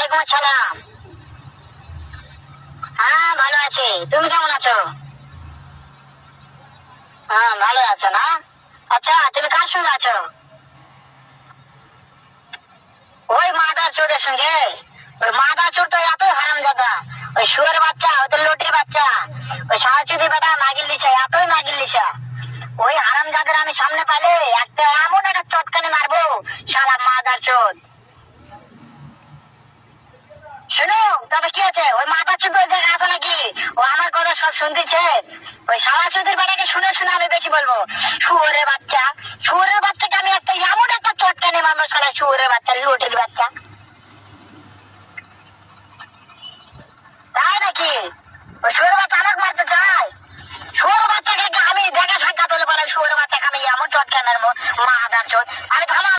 ওয়ালাইকুম আসসালাম। হ্যাঁ ভালো আছি, তুমি কেমন আছো? হ্যাঁ ভালো আছো না? আচ্ছা তুমি কার সঙ্গে আছো? ওই মাদার চোরের সঙ্গে। ওই মাদার চোর তো এতই হারামজাদা। ওই শুয়ার বাচ্চা, ওই তো লটির বাচ্চা, ওই সাহসিদি বেটা মাগির লিসা, এতই মাগির লিসা। ওই হারামজাদার আমি সামনে পাইলে একটা এমন একটা চটকানি মারবো, শালা মাদার চোদ। শোনো, তবে কি আছে, ওই মাদার চোদ ওই জায়গায় আছে নাকি? ও আমার কথা সব শুনতেছে। ওই শালা চোদের বেটাকে শুনে শুনে আমি বেশি বলবো। শুয়োরের বাচ্চা, শুয়োরের বাচ্চাকে আমি একটা এমন একটা চটকানি মারবো, শালা শুয়োরের বাচ্চা, লটির বাচ্চা। তাই নাকি? ওই শুয়োর বাচ্চা আমাকে মারতে চায়? শুয়োর বাচ্চাকে আমি দেখা সাক্ষাৎ হলে বলে শুয়োর বাচ্চাকে আমি এমন চটকানোর মাদার চোদ। আমি থামা